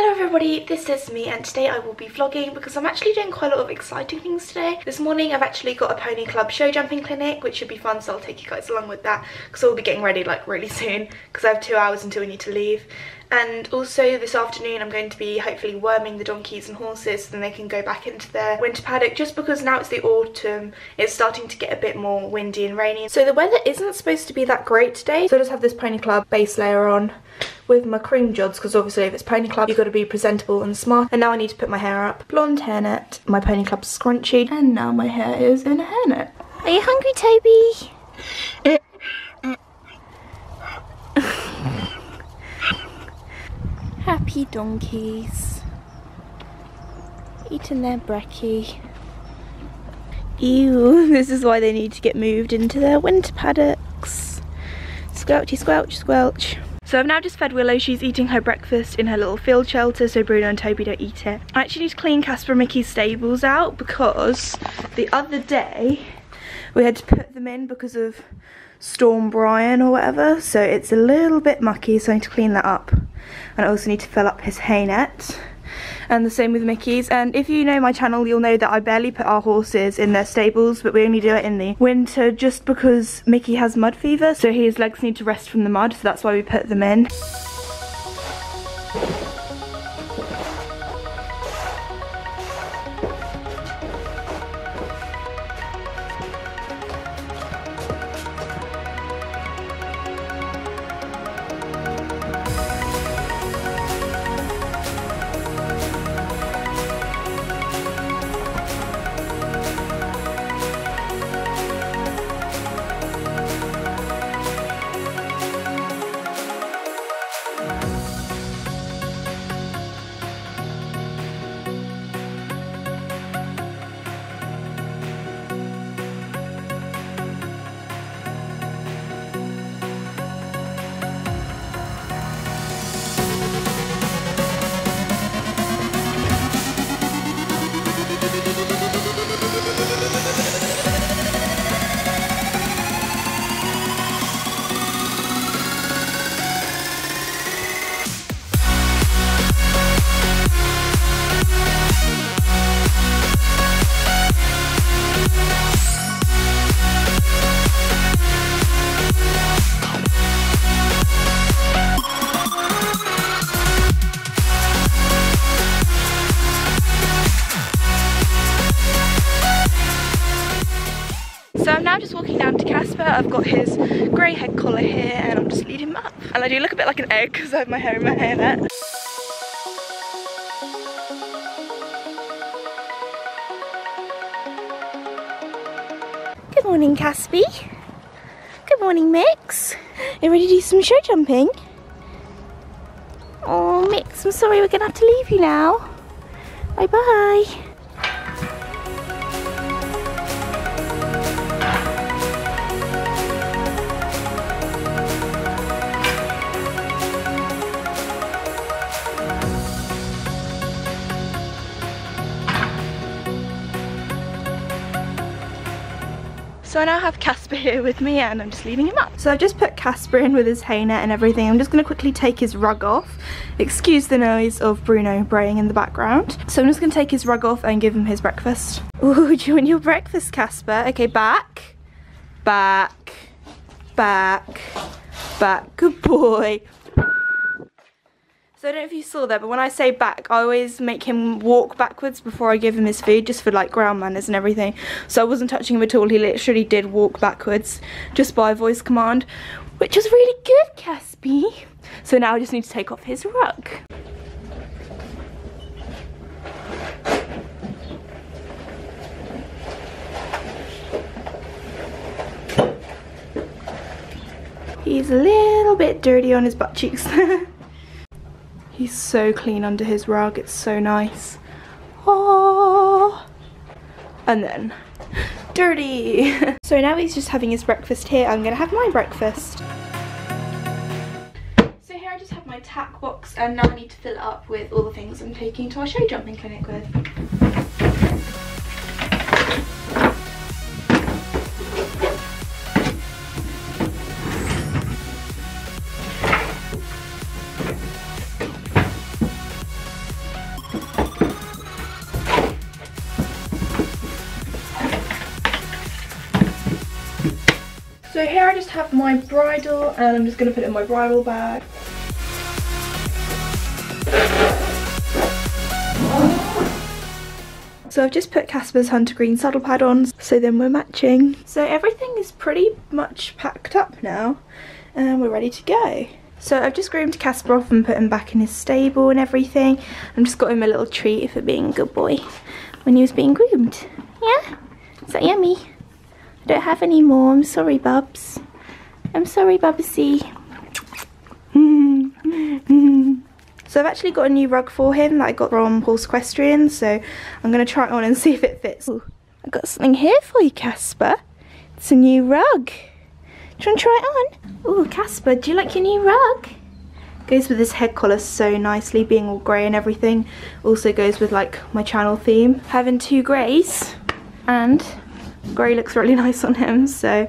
Hello everybody, this is me and today I will be vlogging because I'm actually doing quite a lot of exciting things today. This morning I've actually got a pony club show jumping clinic which should be fun, so I'll take you guys along with that because I'll be getting ready like really soon because I have 2 hours until we need to leave. And also this afternoon I'm going to be hopefully worming the donkeys and horses so then they can go back into their winter paddock, just because now it's the autumn, it's starting to get a bit more windy and rainy. So the weather isn't supposed to be that great today, so I just have this pony club base layer on with my cream jods because obviously if it's pony club you've got to be presentable and smart. And now I need to put my hair up. Blonde hairnet, my pony club scrunchie, and now my hair is in a hairnet. Are you hungry, Toby? Happy donkeys eating their brekkie. Ew, this is why they need to get moved into their winter paddocks. Squelchy squelch squelch. So I've now just fed Willow. She's eating her breakfast in her little field shelter so Bruno and Toby don't eat it. I actually need to clean Casper and Mickey's stables out because the other day we had to put them in because of Storm Brian or whatever, so it's a little bit mucky, so I need to clean that up. And I also need to fill up his hay net. And the same with Mickey's. And if you know my channel, you'll know that I barely put our horses in their stables, but we only do it in the winter just because Mickey has mud fever, so his legs need to rest from the mud, so that's why we put them in. So I'm now just walking down to Casper. I've got his grey head collar here and I'm just leading him up. And I do look a bit like an egg because I have my hair in my hairnet. Good morning, Caspy. Good morning, Mix. You ready to do some show jumping? Oh, Mix, I'm sorry, we're gonna have to leave you now. Bye-bye. So I now have Casper here with me and I'm just leading him up. So I've just put Casper in with his hay net and everything. I'm just going to quickly take his rug off. Excuse the noise of Bruno braying in the background. So I'm just going to take his rug off and give him his breakfast. Ooh, do you want your breakfast, Casper? Okay, back, back, back, back. Good boy. So I don't know if you saw that, but when I say back, I always make him walk backwards before I give him his food, just for like ground manners and everything. So I wasn't touching him at all, he literally did walk backwards just by voice command, which was really good, Caspy. So now I just need to take off his rug. He's a little bit dirty on his butt cheeks. He's so clean under his rug, it's so nice. Oh, and then dirty. So now he's just having his breakfast here. I'm gonna have my breakfast. So here I just have my tack box and now I need to fill it up with all the things I'm taking to our show jumping clinic with. have my bridle and I'm just going to put it in my bridle bag. So I've just put Casper's hunter green saddle pad on, so then we're matching. So everything is pretty much packed up now and we're ready to go. So I've just groomed Casper off and put him back in his stable and everything. I've just got him a little treat for being a good boy when he was being groomed. Yeah? Is that yummy? I don't have any more. I'm sorry, Bubs. I'm sorry, Bubsy. So I've actually got a new rug for him that I got from Equestrians, so I'm going to try it on and see if it fits. Ooh, I've got something here for you, Casper. It's a new rug. Do you want to try it on? Oh, Casper, do you like your new rug? Goes with this head collar so nicely, being all grey and everything. Also goes with like my channel theme. Having two greys, and grey looks really nice on him, so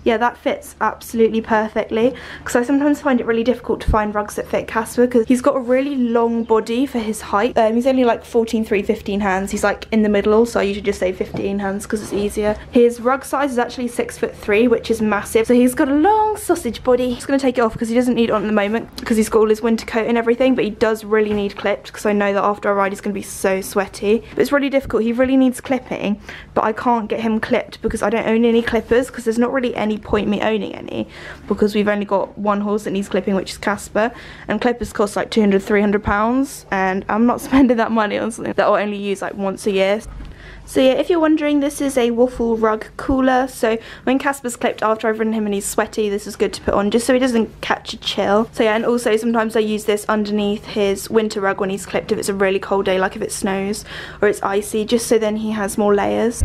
yeah, that fits absolutely perfectly, because I sometimes find it really difficult to find rugs that fit Casper because he's got a really long body for his height. He's only like 14'3", 15 hands. He's like in the middle, so I usually just say 15 hands because it's easier. His rug size is actually 6'3", which is massive. So he's got a long sausage body. I'm just going to take it off because he doesn't need it on at the moment because he's got all his winter coat and everything, but he does really need clipped because I know that after a ride he's going to be so sweaty. But it's really difficult. He really needs clipping, but I can't get him clipped because I don't own any clippers, because there's not really any point me owning any because we've only got one horse that needs clipping, which is Casper, and clippers cost like £200–300 and I'm not spending that money on something that I'll only use like once a year. So yeah, if you're wondering, this is a waffle rug cooler, so when Casper's clipped after I've ridden him and he's sweaty, this is good to put on just so he doesn't catch a chill. So yeah, and also sometimes I use this underneath his winter rug when he's clipped if it's a really cold day, like if it snows or it's icy, just so then he has more layers.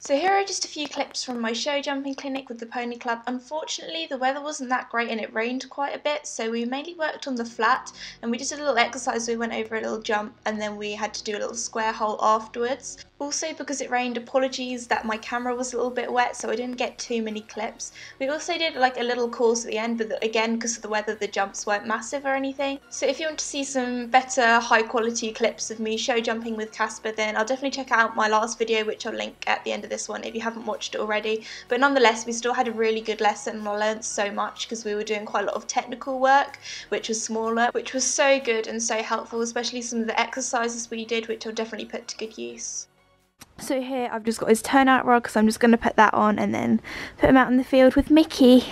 So here are just a few clips from my show jumping clinic with the pony club. Unfortunately, the weather wasn't that great and it rained quite a bit, so we mainly worked on the flat and we just did a little exercise. We went over a little jump and then we had to do a little square hole afterwards. Also, because it rained, apologies that my camera was a little bit wet, so I didn't get too many clips. We also did like a little course at the end, but again, because of the weather, the jumps weren't massive or anything. So if you want to see some better high quality clips of me show jumping with Casper, then I'll definitely check out my last video, which I'll link at the end of this one if you haven't watched it already. But nonetheless, we still had a really good lesson and I learned so much because we were doing quite a lot of technical work, which was smaller, which was so good and so helpful, especially some of the exercises we did, which I'll definitely put to good use. So here I've just got his turnout rug, so I'm just going to put that on and then put him out in the field with Mickey.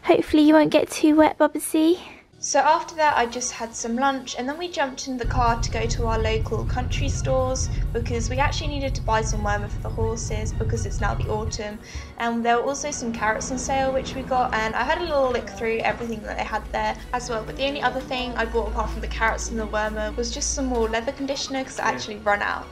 Hopefully you won't get too wet, Bubsy. So after that I just had some lunch and then we jumped in the car to go to our local country stores because we actually needed to buy some wormer for the horses because it's now the autumn, and there were also some carrots on sale which we got, and I had a little look through everything that they had there as well. But the only other thing I bought apart from the carrots and the wormer was just some more leather conditioner because I actually run out.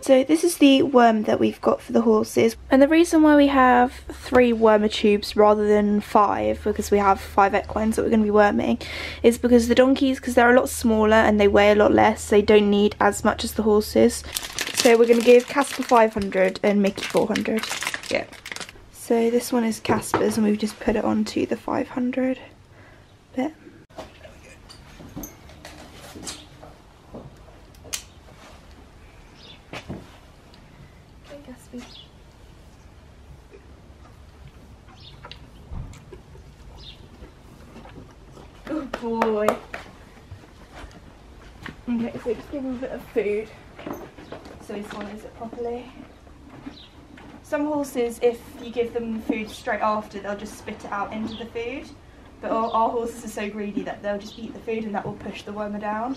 So this is the worm that we've got for the horses, and the reason why we have 3 wormer tubes rather than 5, because we have 5 equines that we're going to be worming, is because the donkeys, because they're a lot smaller and they weigh a lot less, they don't need as much as the horses. So we're going to give Casper 500 and Mickey 400. Yeah. So this one is Casper's and we've just put it onto the 500 bit. Good boy. Okay, so just give him a bit of food so he swallows it properly. Some horses, if you give them food straight after, they'll just spit it out into the food. But our horses are so greedy that they'll just eat the food and that will push the wormer down.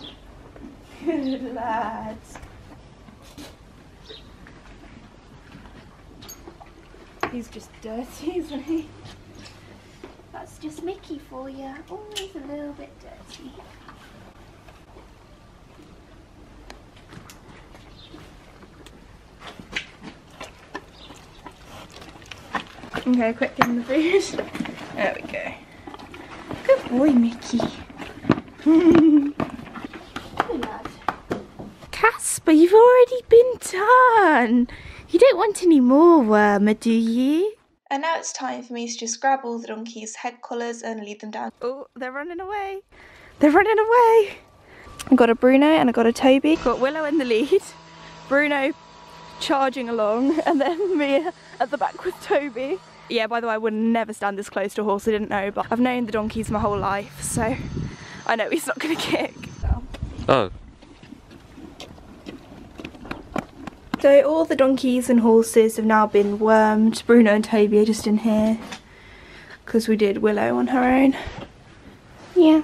Good lads. He's just dirty, isn't he? That's just Mickey for you. Always a little bit dirty. Okay, quick, give him the food. There we go. Good boy, Mickey. Casper, you've already been done. You don't want any more wormer, do you? And now it's time for me to just grab all the donkeys' head collars and lead them down. Oh, they're running away. They're running away. I've got a Bruno and I've got a Toby. Got Willow in the lead, Bruno charging along, and then me at the back with Toby. Yeah, by the way, I would never stand this close to a horse, I didn't know, but I've known the donkeys my whole life, so I know he's not gonna kick. Oh. So all the donkeys and horses have now been wormed. Bruno and Toby are just in here because we did Willow on her own. Yeah.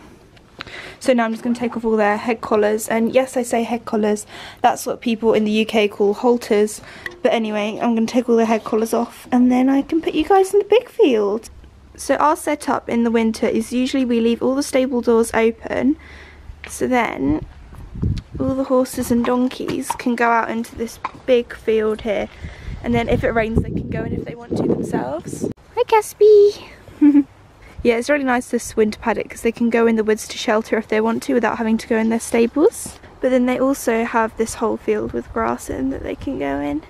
So now I'm just going to take off all their head collars, and yes, I say head collars, that's what people in the UK call halters. But anyway, I'm going to take all their head collars off and then I can put you guys in the big field. So our setup in the winter is usually we leave all the stable doors open, so then all the horses and donkeys can go out into this big field here, and then if it rains they can go in if they want to themselves. Hi Casper! Yeah, it's really nice this winter paddock because they can go in the woods to shelter if they want to without having to go in their stables. But then they also have this whole field with grass in that they can go in.